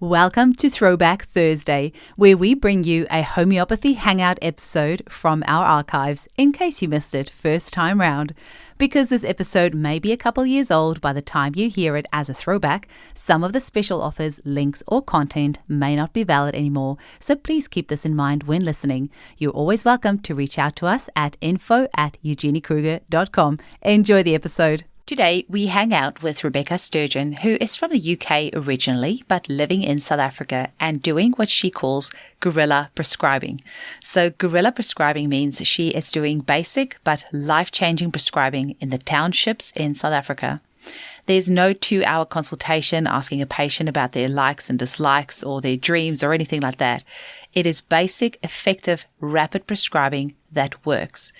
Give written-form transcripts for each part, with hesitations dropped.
Welcome to Throwback Thursday, where we bring you a homeopathy hangout episode from our archives in case you missed it first time round. Because this episode may be a couple years old by the time you hear it as a throwback, some of the special offers, links, or content may not be valid anymore, so please keep this in mind when listening. You're always welcome to reach out to us at info@eugeniekruger.com. Enjoy the episode. Today, we hang out with Rebecca Sturgeon, who is from the UK originally, but living in South Africa and doing what she calls guerrilla prescribing. So guerrilla prescribing means she is doing basic but life-changing prescribing in the townships in South Africa. There's no 2-hour consultation asking a patient about their likes and dislikes or their dreams or anything like that. It is basic, effective, rapid prescribing that works.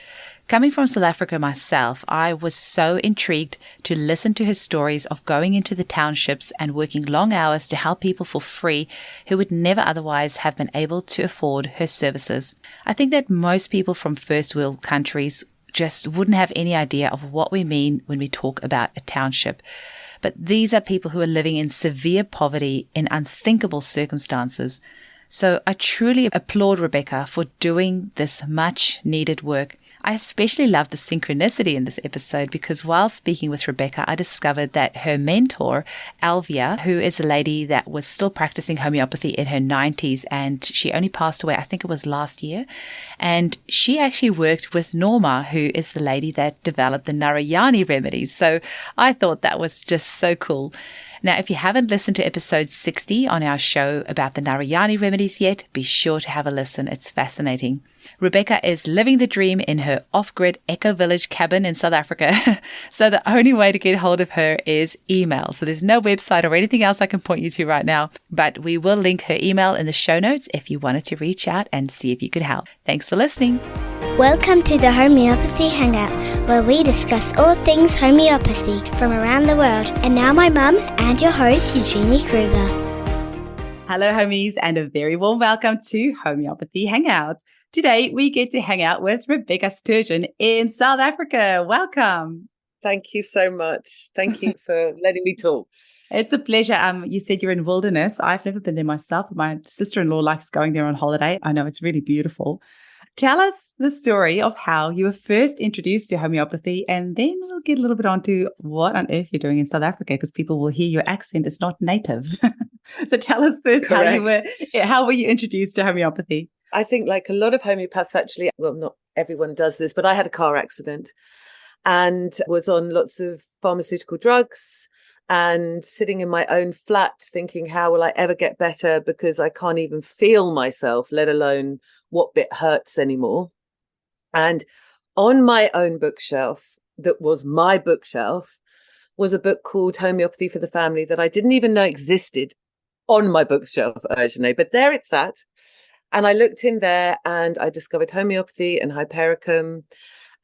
Coming from South Africa myself, I was so intrigued to listen to her stories of going into the townships and working long hours to help people for free who would never otherwise have been able to afford her services. I think that most people from first world countries just wouldn't have any idea of what we mean when we talk about a township. But these are people who are living in severe poverty in unthinkable circumstances. So I truly applaud Rebecca for doing this much needed work. I especially love the synchronicity in this episode because while speaking with Rebecca, I discovered that her mentor, Elvia, who is a lady that was still practicing homeopathy in her 90s, and she only passed away, I think it was last year, and she actually worked with Norma, who is the lady that developed the Narayani remedies. So I thought that was just so cool. Now, if you haven't listened to episode 60 on our show about the Narayani remedies yet, be sure to have a listen. It's fascinating. Rebecca is living the dream in her off-grid eco-village cabin in South Africa. So the only way to get hold of her is email. So there's no website or anything else I can point you to right now, but we will link her email in the show notes if you wanted to reach out and see if you could help. Thanks for listening. Welcome to the Homeopathy Hangout, where we discuss all things homeopathy from around the world. And now my mum and your host, Eugenie Kruger. Hello, homies, and a very warm welcome to Homeopathy Hangout. Today, we get to hang out with Rebecca Sturgeon in South Africa. Welcome. Thank you so much. Thank you for letting me talk. It's a pleasure. You said you're in Wilderness. I've never been there myself. My sister-in-law likes going there on holiday. I know it's really beautiful. Tell us the story of how you were first introduced to homeopathy, and then we'll get a little bit onto what on earth you're doing in South Africa, because people will hear your accent. It's not native. So tell us first how were you introduced to homeopathy? I think like a lot of homeopaths actually, well, not everyone does this, but I had a car accident and was on lots of pharmaceutical drugs and sitting in my own flat thinking, how will I ever get better? Because I can't even feel myself, let alone what bit hurts anymore. And on my own bookshelf, that was my bookshelf, was a book called Homeopathy for the Family that I didn't even know existed on my bookshelf, Eugenie, but there it sat. And I looked in there and I discovered homeopathy and hypericum,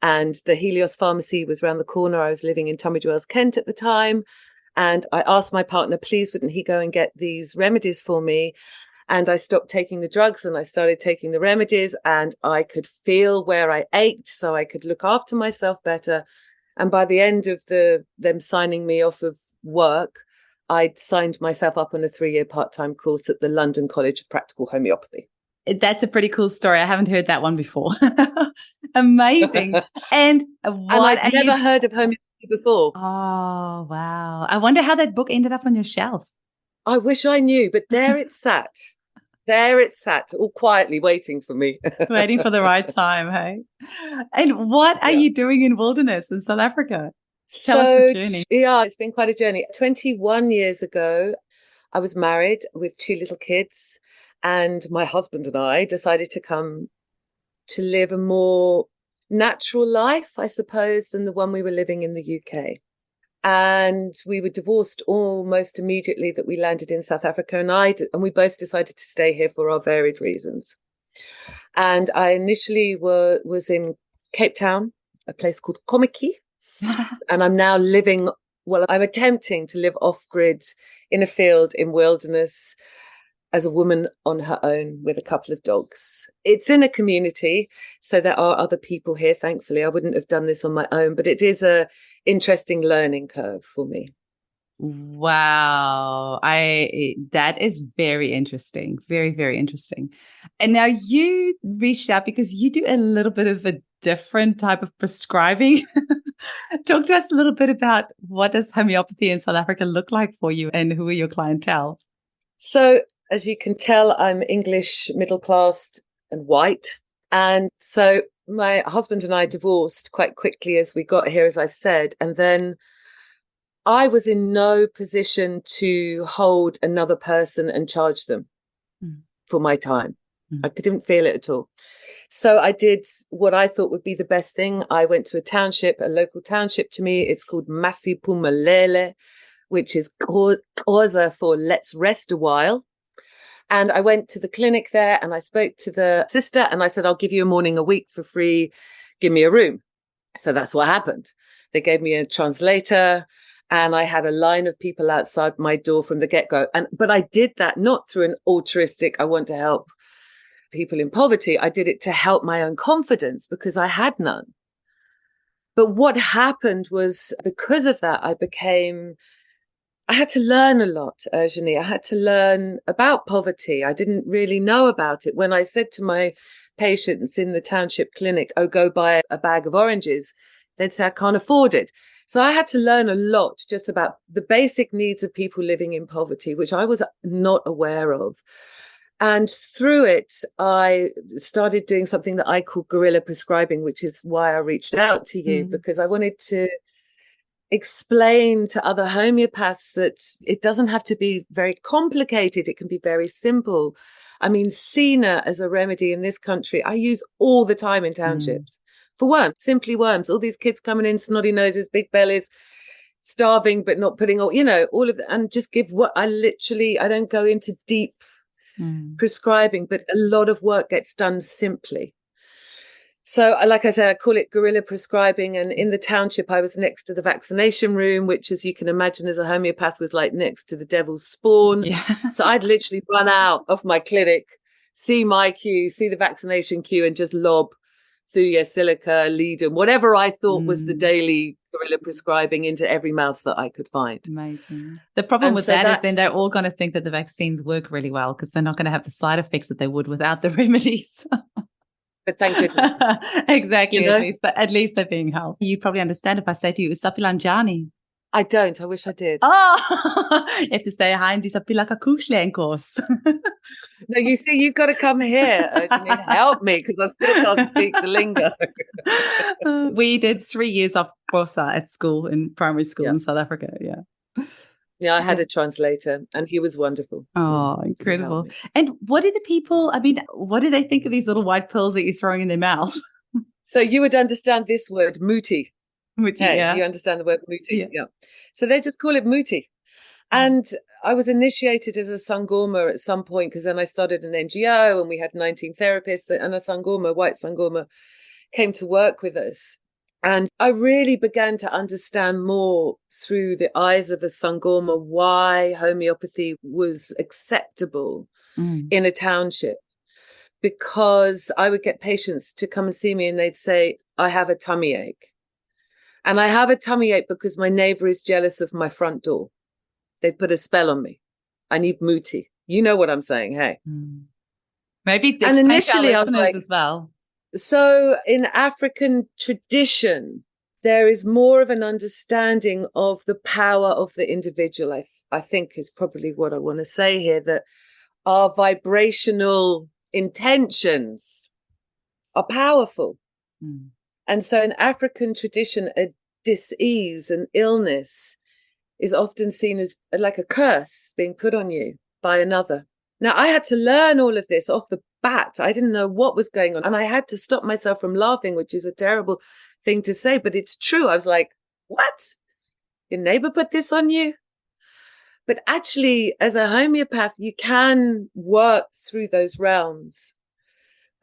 and the Helios pharmacy was around the corner. I was living in Tunbridge Wells, Kent at the time. And I asked my partner, please, wouldn't he go and get these remedies for me? And I stopped taking the drugs and I started taking the remedies, and I could feel where I ached so I could look after myself better. And by the end of them signing me off of work, I'd signed myself up on a 3-year part-time course at the London College of Practical Homeopathy. That's a pretty cool story. I haven't heard that one before. Amazing. And I've never heard of homeopathy before. Oh, wow. I wonder how that book ended up on your shelf. I wish I knew, but there it sat. There it sat, all quietly waiting for me. Waiting for the right time, hey? And what are you doing in Wilderness in South Africa? Tell us the journey. Yeah, it's been quite a journey. 21 years ago, I was married with 2 little kids. And my husband and I decided to come to live a more natural life, I suppose, than the one we were living in the UK. And we were divorced almost immediately that we landed in South Africa. And we both decided to stay here for our varied reasons. And I initially was in Cape Town, a place called Kommetjie. And I'm now I'm attempting to live off-grid in a field in Wilderness, as a woman on her own with a couple of dogs. It's in a community, so there are other people here, thankfully. I wouldn't have done this on my own, but it is a interesting learning curve for me. Wow. That is very interesting. Very, very interesting. And now you reached out because you do a little bit of a different type of prescribing. Talk to us a little bit about what does homeopathy in South Africa look like for you and who are your clientele? So, as you can tell, I'm English, middle class and white. And so my husband and I divorced quite quickly as we got here, as I said. And then I was in no position to hold another person and charge them for my time. I didn't feel it at all. So I did what I thought would be the best thing. I went to a township, a local township to me. It's called Masipumalele, which is Xhosa for let's rest a while. And I went to the clinic there and I spoke to the sister and I said, I'll give you a morning a week for free. Give me a room. So that's what happened. They gave me a translator and I had a line of people outside my door from the get-go. But I did that not through an altruistic, I want to help people in poverty. I did it to help my own confidence because I had none. But what happened was because of that, I had to learn a lot, Eugenie. I had to learn about poverty. I didn't really know about it. When I said to my patients in the township clinic, oh, go buy a bag of oranges, they'd say, I can't afford it. So I had to learn a lot just about the basic needs of people living in poverty, which I was not aware of. And through it, I started doing something that I call guerrilla prescribing, which is why I reached out to you, because I wanted to explain to other homeopaths that it doesn't have to be very complicated. It can be very simple. I mean, Sina as a remedy in this country, I use all the time in townships for worms, simply worms. All these kids coming in, snotty noses, big bellies, starving, but not putting all of that. And just give I don't go into deep prescribing, but a lot of work gets done simply. So, like I said, I call it guerrilla prescribing. And in the township, I was next to the vaccination room, which, as you can imagine, as a homeopath, was like next to the devil's spawn. Yeah. So I'd literally run out of my clinic, see my queue, see the vaccination queue, and just lob Thuya, Silica, Leadum, whatever I thought was the daily guerrilla prescribing into every mouth that I could find. Amazing. The problem with that is then they're all going to think that the vaccines work really well because they're not going to have the side effects that they would without the remedies. But thank goodness. Exactly. You know? At least they're being helped. You probably understand if I say to you, Sapilanjani. I don't. I wish I did. Oh, you have to say, hi, and Sapilaka Kushlenkos. No, you see, you've got to come here, Eugenie, and help me because I still can't speak the lingo. We did 3 years of Xhosa at school, in primary school in South Africa. Yeah. Yeah, I had a translator and he was wonderful. Oh, incredible. And what do what do they think of these little white pills that you're throwing in their mouths? So you would understand this word, muti. Muti, yeah. You understand the word muti? Yeah. So they just call it muti. And I was initiated as a Sangoma at some point because then I started an NGO and we had 19 therapists and a Sangoma, white Sangoma, came to work with us. And I really began to understand more through the eyes of a Sangoma why homeopathy was acceptable in a township. Because I would get patients to come and see me and they'd say, I have a tummy ache. And I have a tummy ache because my neighbor is jealous of my front door. They put a spell on me. I need muti. You know what I'm saying, hey? Maybe explain initially, to our listeners as well. So in African tradition, there is more of an understanding of the power of the individual, I think is probably what I want to say here, that our vibrational intentions are powerful. And so in African tradition, a dis-ease, an illness is often seen as like a curse being put on you by another. Now, I had to learn all of this off the bat. I didn't know what was going on. And I had to stop myself from laughing, which is a terrible thing to say, but it's true. I was like, what? Your neighbor put this on you? But actually, as a homeopath, you can work through those realms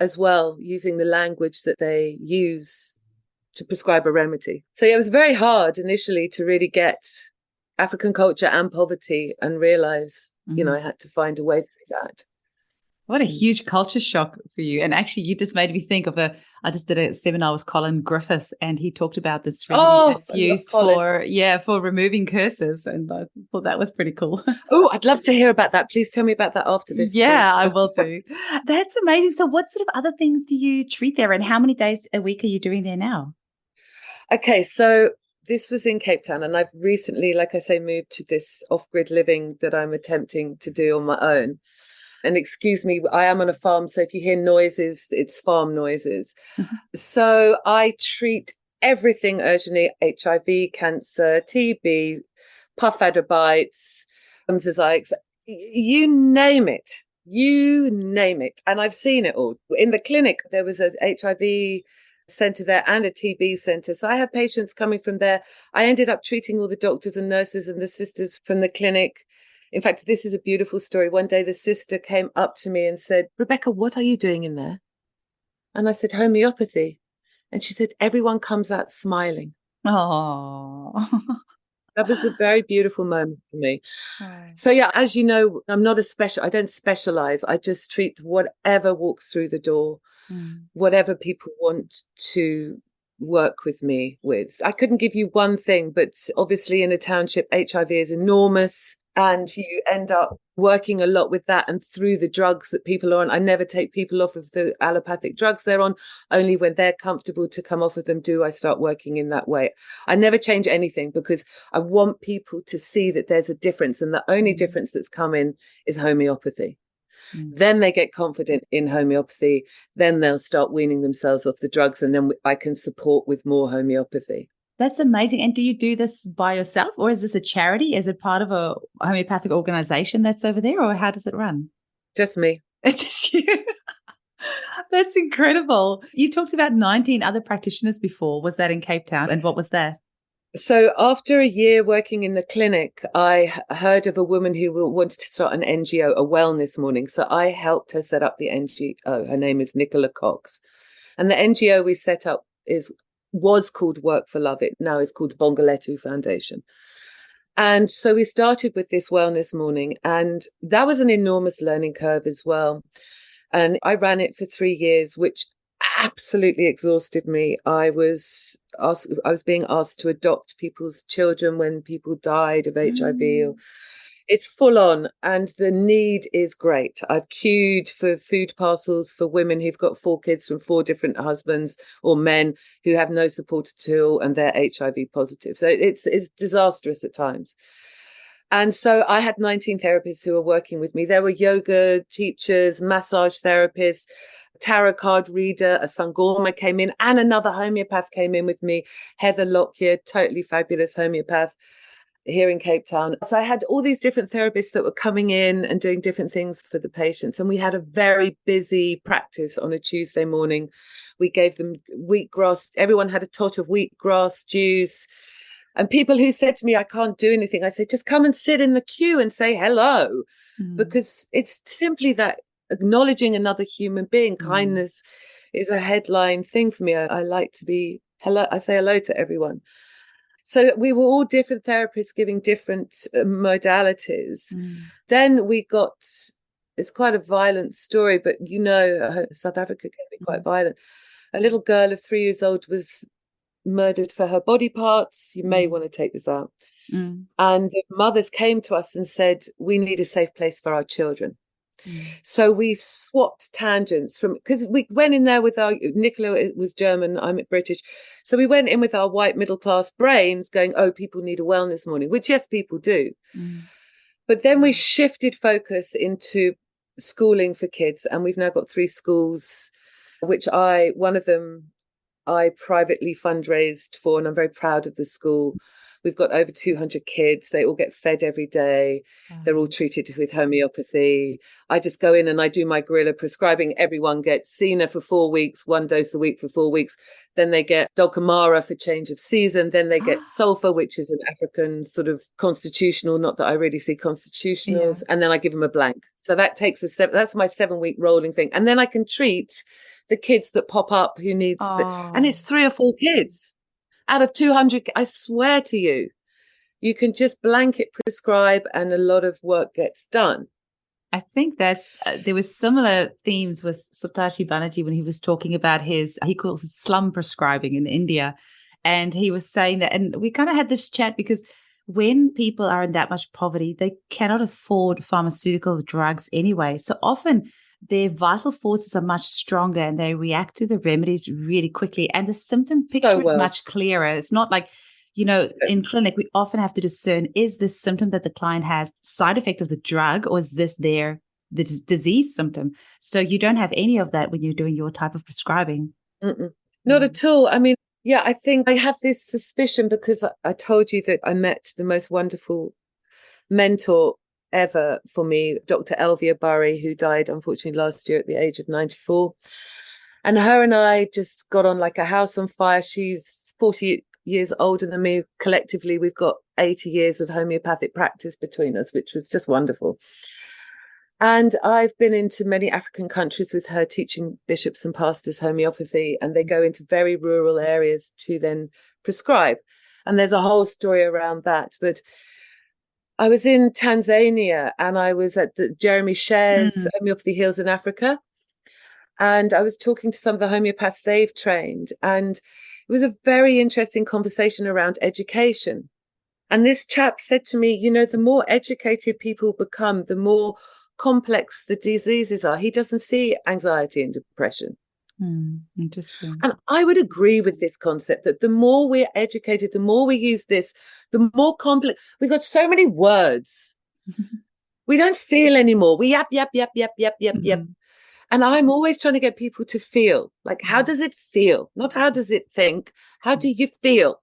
as well, using the language that they use to prescribe a remedy. So it was very hard initially to really get African culture and poverty and realize, I had to find a way through that. What a huge culture shock for you. And actually, you just made me think of I just did a seminar with Colin Griffith, and he talked about this remedy that's used for removing curses. And I thought that was pretty cool. Oh, I'd love to hear about that. Please tell me about that after this. Yeah, please. I will do. That's amazing. So what sort of other things do you treat there, and how many days a week are you doing there now? Okay, so this was in Cape Town, and I've recently, like I say, moved to this off-grid living that I'm attempting to do on my own. And excuse me, I am on a farm, so if you hear noises, it's farm noises. Mm-hmm. So I treat everything urgently: HIV, cancer, TB, puff adder bites, mosaics, you name it. You name it. And I've seen it all. In the clinic, there was an HIV centre there and a TB centre. So I have patients coming from there. I ended up treating all the doctors and nurses and the sisters from the clinic. In fact, this is a beautiful story. One day the sister came up to me and said, "Rebecca, what are you doing in there?" And I said, "Homeopathy." And she said, "Everyone comes out smiling." Oh, that was a very beautiful moment for me. So yeah, as you know, I don't specialize. I just treat whatever walks through the door, whatever people want to work with me with. I couldn't give you one thing, but obviously in a township, HIV is enormous. And you end up working a lot with that and through the drugs that people are on. I never take people off of the allopathic drugs they're on. Only when they're comfortable to come off of them do I start working in that way. I never change anything because I want people to see that there's a difference. And the only difference that's come in is homeopathy. Then they get confident in homeopathy. Then they'll start weaning themselves off the drugs. And then I can support with more homeopathy. That's amazing. And do you do this by yourself, or is this a charity? Is it part of a homeopathic organization that's over there, or how does it run? Just me. It's just you. That's incredible. You talked about 19 other practitioners before. Was that in Cape Town? And what was that? So after a year working in the clinic, I heard of a woman who wanted to start an NGO, a wellness morning. So I helped her set up the NGO. Her name is Nicola Cox. And the NGO we set up was called Work for Love. It now is called Bongaletu Foundation. And so we started with this wellness morning, and that was an enormous learning curve as well. And I ran it for 3 years, which absolutely exhausted me. I was being asked to adopt people's children when people died of HIV. It's full on, and the need is great. I've queued for food parcels for women who've got 4 kids from 4 different husbands, or men who have no support at all and they're HIV positive. So it's disastrous at times. And so I had 19 therapists who were working with me. There were yoga teachers, massage therapists, tarot card reader, a Sangoma came in, and another homeopath came in with me, Heather Lockyer, totally fabulous homeopath here in Cape Town. So I had all these different therapists that were coming in and doing different things for the patients. And we had a very busy practice on a Tuesday morning. We gave them wheatgrass. Everyone had a tot of wheatgrass juice. And people who said to me, "I can't do anything," I said, "Just come and sit in the queue and say hello." Because it's simply that acknowledging another human being. Kindness is a headline thing for me. I like to be hello. I say hello to everyone. So we were all different therapists giving different modalities. Then we got, it's quite a violent story, but South Africa can be quite violent. A little girl of 3 years old was murdered for her body parts. You may want to take this out. And the mothers came to us and said, "We need a safe place for our children." So we swapped tangents because we went in there with Nicola was German, I'm British. So we went in with our white middle class brains going, "Oh, people need a wellness morning," which yes, people do. But then we shifted focus into schooling for kids. And we've now got 3 schools, which one of them I privately fundraised for, and I'm very proud of the school. We've got over 200 kids. They all get fed every day. They're all treated with homeopathy. I just go in and I do my guerrilla prescribing. Everyone gets Sina for 4 weeks, 1 dose a week for 4 weeks. Then they get Dulcamara for change of season. Then they get sulfur, which is an African sort of constitutional, not that I really see constitutionals. And then I give them a blank. So that takes that's my 7-week rolling thing. And then I can treat the kids that pop up who need, and it's 3 or 4 kids. Out of 200, I swear to you, you can just blanket prescribe and a lot of work gets done. I think that's there was similar themes with Saptarshi Banerjee when he was talking about he calls it slum prescribing in India. And he was saying that, and we kind of had this chat because when people are in that much poverty, they cannot afford pharmaceutical drugs anyway. So often their vital forces are much stronger and they react to the remedies really quickly. And the symptom picture is much clearer. It's not like, in clinic, we often have to discern, is this symptom that the client has side effect of the drug, or is this the disease symptom? So you don't have any of that when you're doing your type of prescribing. Not at all. I mean, yeah, I think I have this suspicion because I told you that I met the most wonderful mentor ever for me, Dr. Elvia Bury, who died, unfortunately, last year at the age of 94. And her and I just got on like a house on fire. She's 40 years older than me. Collectively, we've got 80 years of homeopathic practice between us, which was just wonderful. And I've been into many African countries with her teaching bishops and pastors homeopathy, and they go into very rural areas to then prescribe. And there's a whole story around that. But I was in Tanzania and I was at the Jeremy Sher's Homeopathy Heals in Africa. And I was talking to some of the homeopaths they've trained. And it was a very interesting conversation around education. And this chap said to me, the more educated people become, the more complex the diseases are. He doesn't see anxiety and depression. Interesting. And I would agree with this concept that the more we're educated, the more we use this, the more complex. We've got so many words. We don't feel anymore. We yap. And I'm always trying to get people to feel, like, how does it feel? Not how does it think? How do you feel?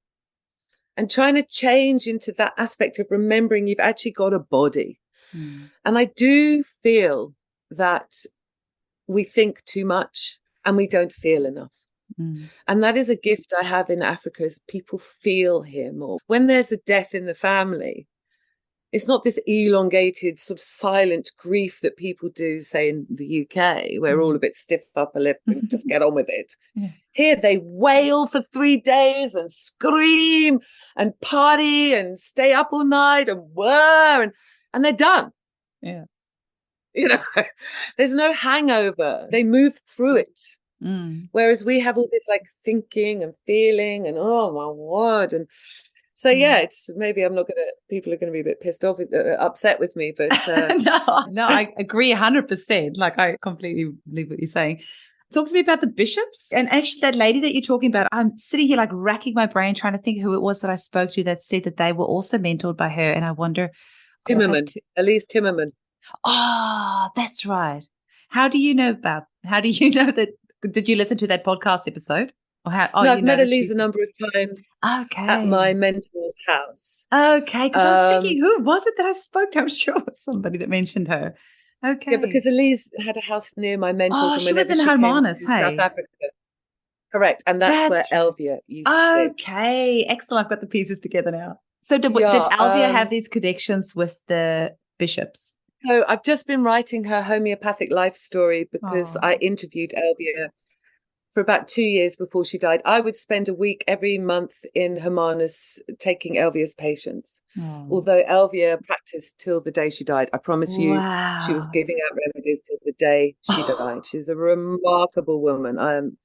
And trying to change into that aspect of remembering you've actually got a body. And I do feel that we think too much and we don't feel enough. And that is a gift I have in Africa, is people feel here more. When there's a death in the family, it's not this elongated sort of silent grief that people do, say, in the UK, where we're all a bit stiff upper lip and just get on with it. Here they wail for 3 days and scream and party and stay up all night and whir and they're done. Yeah. There's no hangover. They move through it. Whereas we have all this like thinking and feeling and, oh my word. And so, it's maybe people are going to be a bit pissed off, upset with me, but. No, I agree 100%. Like, I completely believe what you're saying. Talk to me about the bishops. And actually that lady that you're talking about, I'm sitting here like racking my brain trying to think who it was that I spoke to that said that they were also mentored by her. And I wonder. Elise Timmerman. Oh, that's right. How do you know that? Did you listen to that podcast episode? Or how? Oh, no, I've met Elise a number of times. Okay. At my mentor's house. Okay, because I was thinking, who was it that I spoke to? I'm sure it was somebody that mentioned her. Okay. Yeah, because Elise had a house near my mentor's. Oh, and she was in Hermanus, hey? South Africa. Correct, and that's where Elvia used to live. Okay, excellent. I've got the pieces together now. So did Elvia have these connections with the bishops? So I've just been writing her homeopathic life story because I interviewed Elvia for about 2 years before she died. I would spend a week every month in Hermanus taking Elvia's patients. Although Elvia practiced till the day she died. I promise you, she was giving out remedies till the day she died. She's a remarkable woman. I am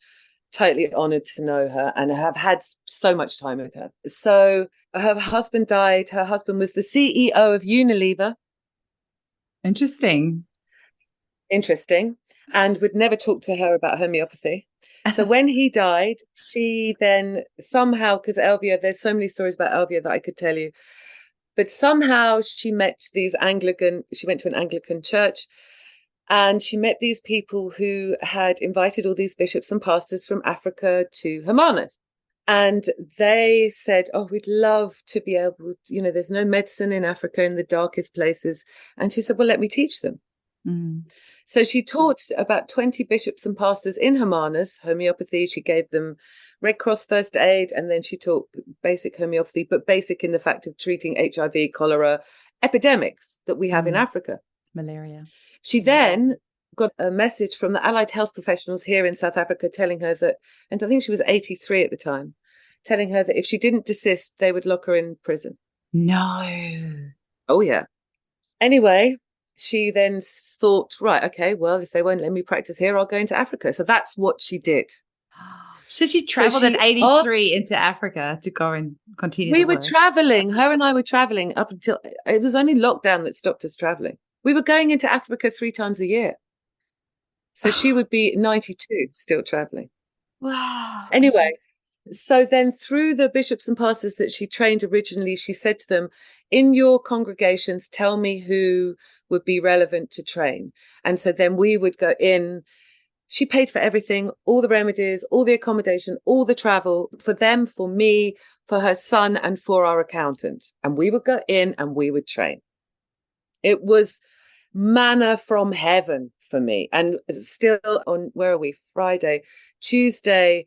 totally honoured to know her and have had so much time with her. So her husband died. Her husband was the CEO of Unilever. Interesting. And would never talk to her about homeopathy. So when he died, she then somehow, because Elvia, there's so many stories about Elvia that I could tell you, but somehow she met she went to an Anglican church, and she met these people who had invited all these bishops and pastors from Africa to Hermanus. And they said, we'd love to be able, there's no medicine in Africa in the darkest places. And she said, well, let me teach them. So she taught about 20 bishops and pastors in Hermanus homeopathy. She gave them Red Cross first aid, and then she taught basic homeopathy, but basic in the fact of treating HIV, cholera, epidemics that we have in Africa. Malaria. She then got a message from the allied health professionals here in South Africa telling her that, and I think she was 83 at the time, telling her that if she didn't desist, they would lock her in prison. No. Oh, yeah. Anyway, she then thought, right, okay, well, if they won't let me practice here, I'll go into Africa. So that's what she did. So she traveled at 83 into Africa to go and continue We the were work. traveling, her and I were traveling up until, it was only lockdown that stopped us traveling. We were going into Africa 3 times a year. So she would be 92 still traveling. Wow. Anyway, so then through the bishops and pastors that she trained originally, she said to them, in your congregations, tell me who would be relevant to train. And so then we would go in. She paid for everything, all the remedies, all the accommodation, all the travel for them, for me, for her son, and for our accountant. And we would go in and we would train. It was manna from heaven for me. And still on, where are we? Friday, Tuesday,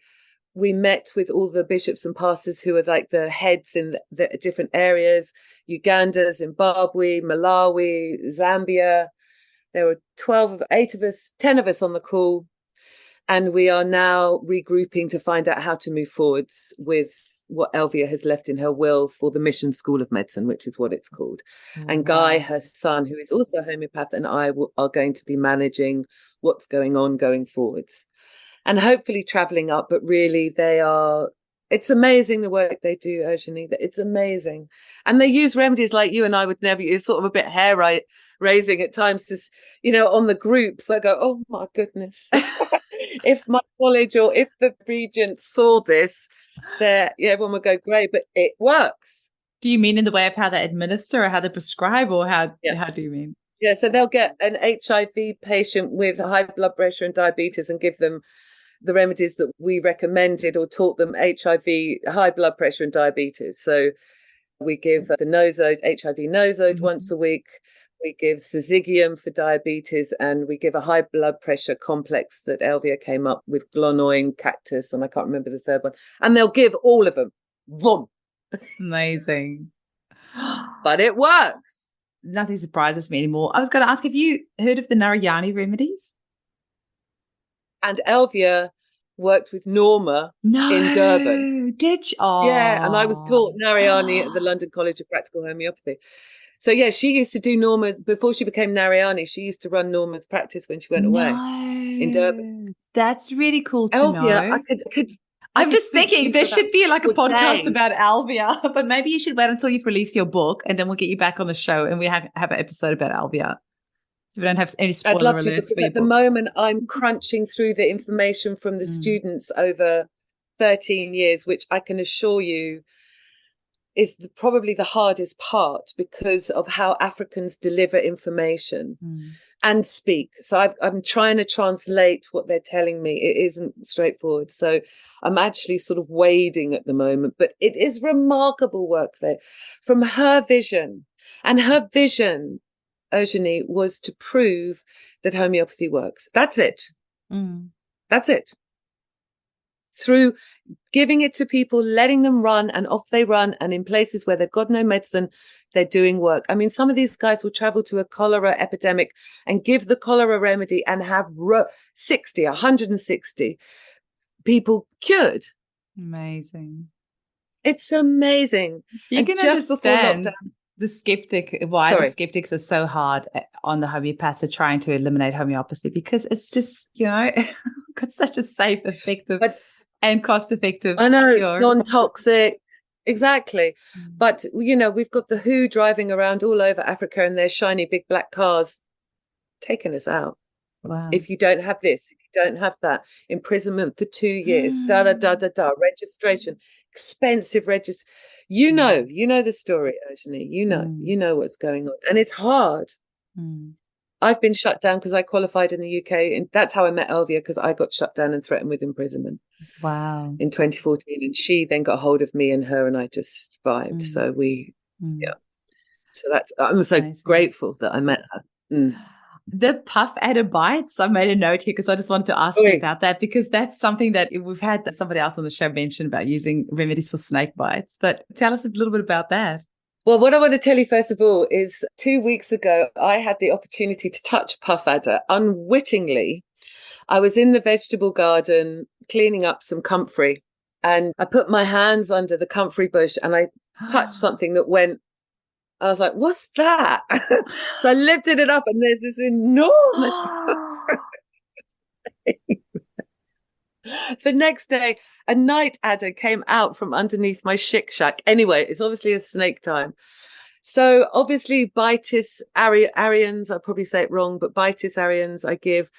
we met with all the bishops and pastors who are like the heads in the different areas, Uganda, Zimbabwe, Malawi, Zambia. There were 10 of us on the call. And we are now regrouping to find out how to move forwards with what Elvia has left in her will for the Mission School of Medicine, which is what it's called. And Guy, her son, who is also a homeopath, and I are going to be managing what's going on going forwards. And hopefully traveling up, but really it's amazing the work they do, Eugenie. It's amazing. And they use remedies like you and I would never use, sort of a bit hair raising at times, just, on the groups. I go, oh my goodness. If my college or if the regent saw this, everyone would go, great, but it works. Do you mean in the way of how they administer or how they prescribe, or how do you mean? Yeah, so they'll get an HIV patient with high blood pressure and diabetes and give them the remedies that we recommended or taught them HIV, high blood pressure and diabetes. So we give the nosode, HIV nosode once a week. We give syzygium for diabetes, and we give a high blood pressure complex that Elvia came up with, glonoine, cactus, and I can't remember the third one. And they'll give all of them. Vroom. Amazing. But it works. Nothing surprises me anymore. I was going to ask, have you heard of the Narayani remedies? And Elvia worked with Norma in Durban. Did you? Oh. Yeah, and I was taught Narayani at the London College of Practical Homeopathy. So, yeah, she used to do Norma, before she became Narayani, she used to run Norma's practice when she went away in Durban. That's really cool to know. I could I'm just thinking there should be like a podcast about Elvia, but maybe you should wait until you've released your book, and then we'll get you back on the show and we have an episode about Elvia. So we don't have any spoiler I'd love alerts to, because for at the moment I'm crunching through the information from the students over 13 years, which I can assure you is probably the hardest part because of how Africans deliver information and speak. So I'm trying to translate what they're telling me. It isn't straightforward. So I'm actually sort of wading at the moment, but it is remarkable work there from her vision. And her vision, Eugenie, was to prove that homeopathy works. That's it. That's it. Through giving it to people, letting them run, and off they run. And in places where they've got no medicine, they're doing work. I mean, some of these guys will travel to a cholera epidemic and give the cholera remedy and have 160 people cured. Amazing. It's amazing. You can just understand the skeptics are so hard on the homeopaths are trying to eliminate homeopathy, because it's just, got such a safe, effective, and cost-effective. I know, cure. Non-toxic. Exactly. But, we've got the WHO driving around all over Africa in their shiny big black cars, taking us out. Wow. If you don't have this, if you don't have that, imprisonment for 2 years, registration, expensive registration. You know the story, Eugenie. You know what's going on. And it's hard. I've been shut down because I qualified in the UK. And that's how I met Elvia, because I got shut down and threatened with imprisonment. Wow. In 2014. And she then got hold of me, and her and I just vibed. So So I'm so grateful that I met her. The puff adder bites, I made a note here because I just wanted to ask you about that, because that's something that we've had somebody else on the show mention about using remedies for snake bites. But tell us a little bit about that. Well, what I want to tell you first of all is 2 weeks ago, I had the opportunity to touch puff adder unwittingly. I was in the vegetable garden cleaning up some comfrey, and I put my hands under the comfrey bush and I touched something that went And I was like, what's that? So I lifted it up and there's this enormous The next day, a night adder came out from underneath my shick shack. Anyway, it's obviously a snake time. So obviously Bitis arians, I'll probably say it wrong, but Bitis arians I give.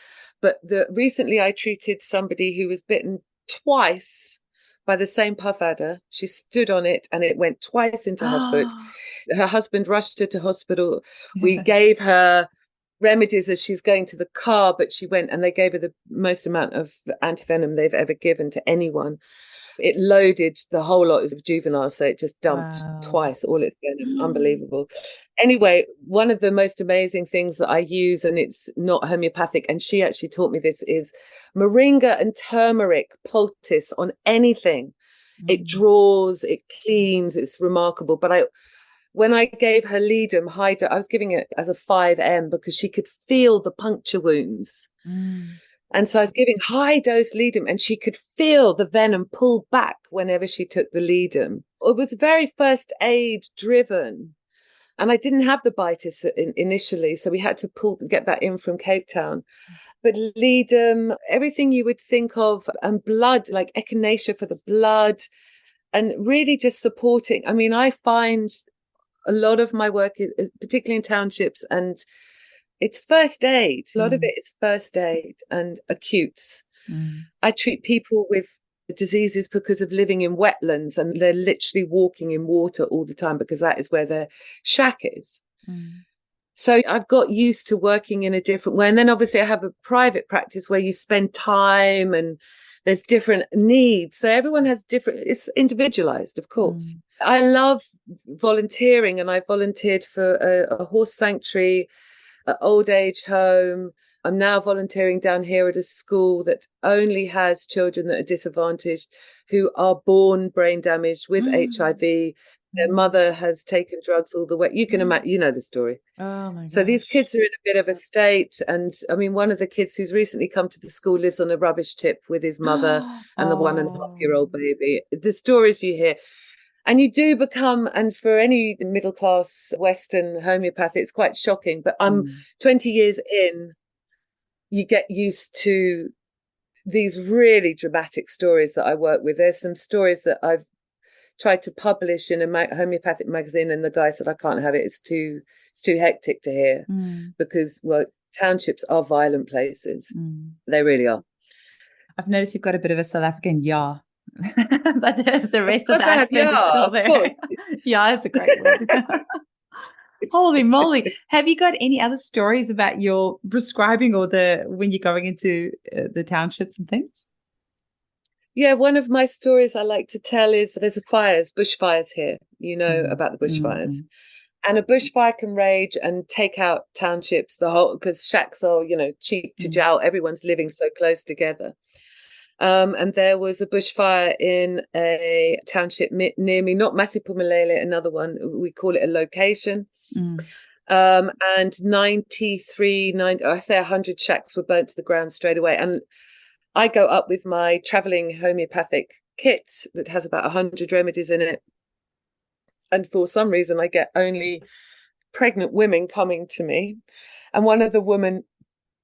But recently I treated somebody who was bitten twice by the same puff adder. She stood on it and it went twice into her foot. Her husband rushed her to hospital. We gave her remedies as she's going to the car, but she went and they gave her the most amount of antivenom they've ever given to anyone. It loaded the whole lot of juveniles, so it just dumped twice all its venom. Unbelievable. Anyway, one of the most amazing things that I use, and it's not homeopathic, and she actually taught me this, is moringa and turmeric poultice on anything. It draws, it cleans, it's remarkable. But when I gave her Leadum high dose, I was giving it as a 5M because she could feel the puncture wounds. And so I was giving high dose Leadum and she could feel the venom pull back whenever she took the Leadum. It was very first aid driven. And I didn't have the Bitis initially, so we had to get that in from Cape Town. But Leadum, everything you would think of, and blood, like echinacea for the blood, and really just supporting. I mean, I find a lot of my work, particularly in townships, and it's first aid. A lot of it is first aid and acutes. I treat people with diseases because of living in wetlands and they're literally walking in water all the time because that is where their shack is. So I've got used to working in a different way. And then obviously I have a private practice where you spend time and there's different needs. So everyone has different, it's individualized, of course. I love volunteering and I volunteered for a horse sanctuary, an old age home. I'm now volunteering down here at a school that only has children that are disadvantaged, who are born brain damaged with HIV. Their mother has taken drugs all the way. You can imagine, you know the story. Oh my So these kids are in a bit of a state. And I mean, one of the kids who's recently come to the school lives on a rubbish tip with his mother and the 1.5-year-old baby. The stories you hear. And you do become, and for any middle class Western homeopath, it's quite shocking. But I'm 20 years in, you get used to these really dramatic stories that I work with. There's some stories that I've tried to publish in a homeopathic magazine, and the guy said, I can't have it. It's too hectic to hear because, well, townships are violent places. They really are. I've noticed you've got a bit of a South African ya. But the rest of the accent is still there. Yeah, it's a great word. Holy moly. Have you got any other stories about your prescribing or when you're going into the townships and things? Yeah, one of my stories I like to tell is there's bushfires here. You know about the bushfires. And a bushfire can rage and take out townships, because shacks are, cheap to jowl. Everyone's living so close together. And there was a bushfire in a township near me, not Masipumalele, another one. We call it a location. And 100 shacks were burnt to the ground straight away. And I go up with my traveling homeopathic kit that has about 100 remedies in it. And for some reason, I get only pregnant women coming to me. And one of the women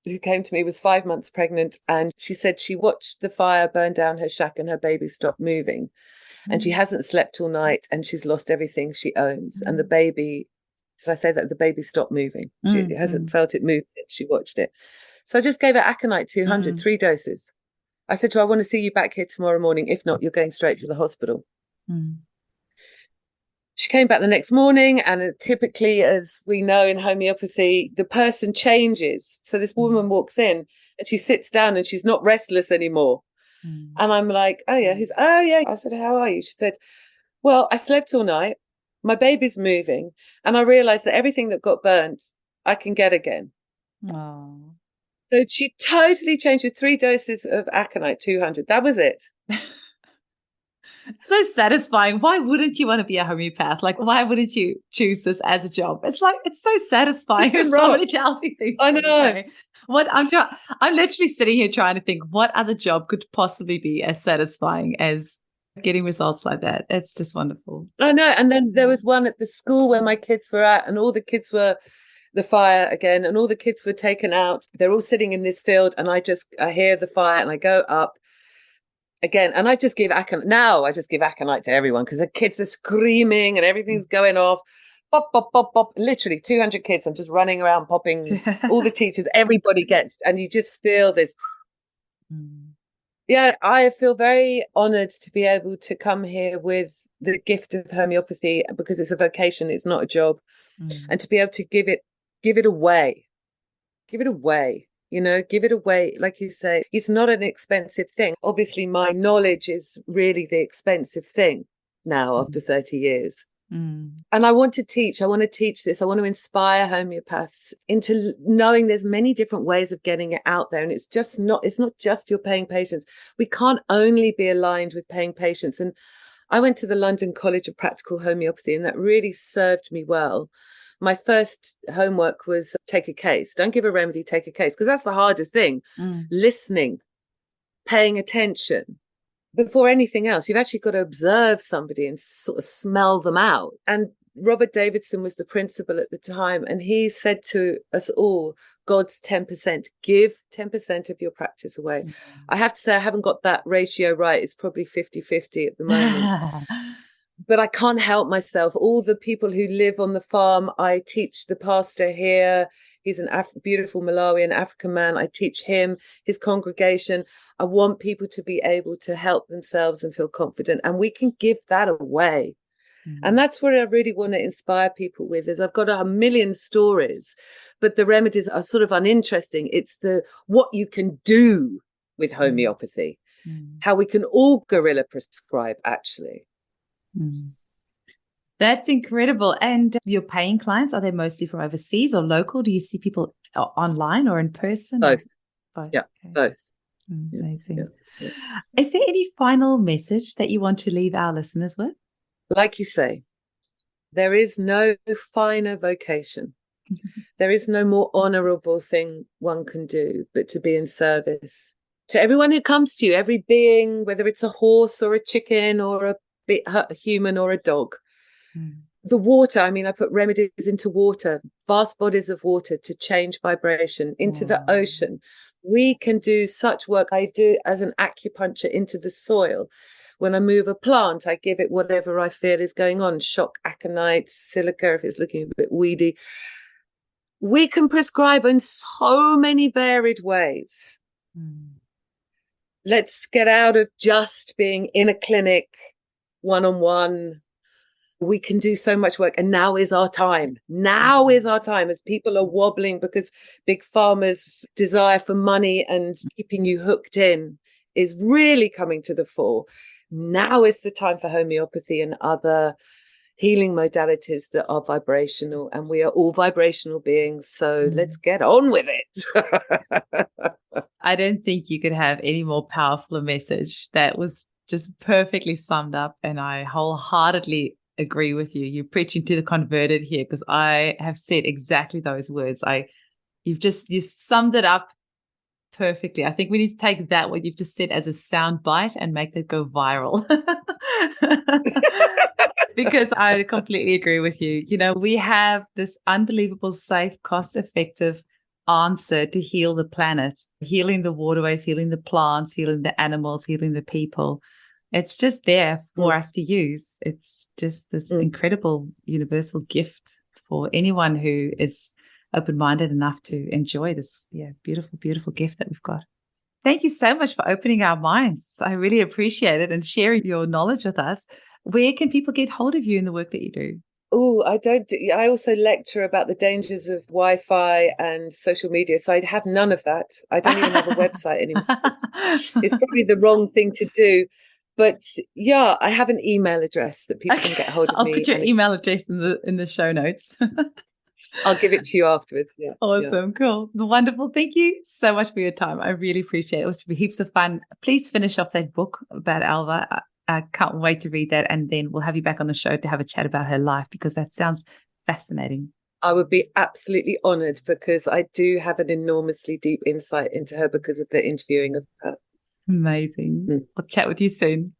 who came to me was 5 months pregnant, and she said she watched the fire burn down her shack and her baby stopped moving, and she hasn't slept all night and she's lost everything she owns. And the baby, did I say that the baby stopped moving? She hasn't felt it move since she watched it. So I just gave her aconite 200, 3 doses. I said to her, I want to see you back here tomorrow morning. If not, you're going straight to the hospital. She came back the next morning, and typically, as we know in homeopathy, the person changes. So this woman walks in and she sits down and she's not restless anymore. And I'm like, oh yeah. I said, how are you? She said, well, I slept all night. My baby's moving. And I realized that everything that got burnt, I can get again. Oh. So she totally changed with 3 doses of aconite, 200. That was it. It's so satisfying. Why wouldn't you want to be a homeopath? Like, why wouldn't you choose this as a job? It's like, it's so satisfying. There's so many challenging things. I know. I'm literally sitting here trying to think what other job could possibly be as satisfying as getting results like that. It's just wonderful. I know. And then there was one at the school where my kids were at, and all the kids were the fire again, and all the kids were taken out. They're all sitting in this field, and I hear the fire, and I go up again, and I just give aconite to everyone because the kids are screaming and everything's going off. Pop, pop, pop, pop. Literally 200 kids. I'm just running around popping. All the teachers, everybody gets, and you just feel this. Yeah, I feel very honoured to be able to come here with the gift of homeopathy, because it's a vocation, it's not a job, and to be able to give it away, give it away. Like you say, it's not an expensive thing. Obviously, my knowledge is really the expensive thing now after 30 years. And I want to teach this. I want to inspire homeopaths into knowing there's many different ways of getting it out there. And it's not just your paying patients. We can't only be aligned with paying patients. And I went to the London College of Practical Homeopathy, and that really served me well. My first homework was take a case. Don't give a remedy, take a case, because that's the hardest thing. Listening, paying attention. Before anything else, you've actually got to observe somebody and sort of smell them out. And Robert Davidson was the principal at the time, and he said to us all, God's 10%, give 10% of your practice away. I have to say, I haven't got that ratio right. It's probably 50-50 at the moment. But I can't help myself. All the people who live on the farm, I teach the pastor here. He's an beautiful Malawian African man. I teach him, his congregation. I want people to be able to help themselves and feel confident. And we can give that away. And that's what I really want to inspire people with. Is I've got a million stories, but the remedies are sort of uninteresting. It's what you can do with homeopathy, how we can all guerrilla prescribe, actually. That's incredible. And your paying clients, are they mostly from overseas or local? Do you see people online or in person? Both. Yeah, okay. Both. Amazing. Yeah. Is there any final message that you want to leave our listeners with? Like you say, there is no finer vocation. There is no more honourable thing one can do but to be in service to everyone who comes to you, every being, whether it's a horse or a chicken or a human or a dog. The water, I put remedies into water, vast bodies of water to change vibration, into the ocean. We can do such work. I do as an acupuncture into the soil. When I move a plant, I give it whatever I feel is going on, shock aconite, silica, if it's looking a bit weedy. We can prescribe in so many varied ways. Let's get out of just being in a clinic, one-on-one. We can do so much work, and now is our time. Now is our time, as people are wobbling because big pharma's desire for money and keeping you hooked in is really coming to the fore. Now is the time for homeopathy and other healing modalities that are vibrational, and we are all vibrational beings. So let's get on with it. I don't think you could have any more powerful a message. That was just perfectly summed up, and I wholeheartedly agree with you. You're preaching to the converted here, because I have said exactly those words. You've summed it up perfectly. I think we need to take that, what you've just said, as a sound bite and make that go viral. Because I completely agree with you. We have this unbelievable, safe, cost-effective answer to heal the planet, healing the waterways, healing the plants, healing the animals, healing the people. It's just there for us to use. It's just this incredible universal gift for anyone who is open-minded enough to enjoy this beautiful, beautiful gift that we've got. Thank you so much for opening our minds. I really appreciate it, and sharing your knowledge with us. Where can people get hold of you in the work that you do? Oh, I also lecture about the dangers of Wi-Fi and social media. So I have none of that. I don't even have a website anymore. It's probably the wrong thing to do. But yeah, I have an email address that people can get hold of me. I'll put your email address in the show notes. I'll give it to you afterwards. Yeah. Awesome. Yeah. Cool. Wonderful. Thank you so much for your time. I really appreciate it. It was heaps of fun. Please finish off that book about Elva. I can't wait to read that, and then we'll have you back on the show to have a chat about her life, because that sounds fascinating. I would be absolutely honoured, because I do have an enormously deep insight into her because of the interviewing of her. Amazing. I'll chat with you soon.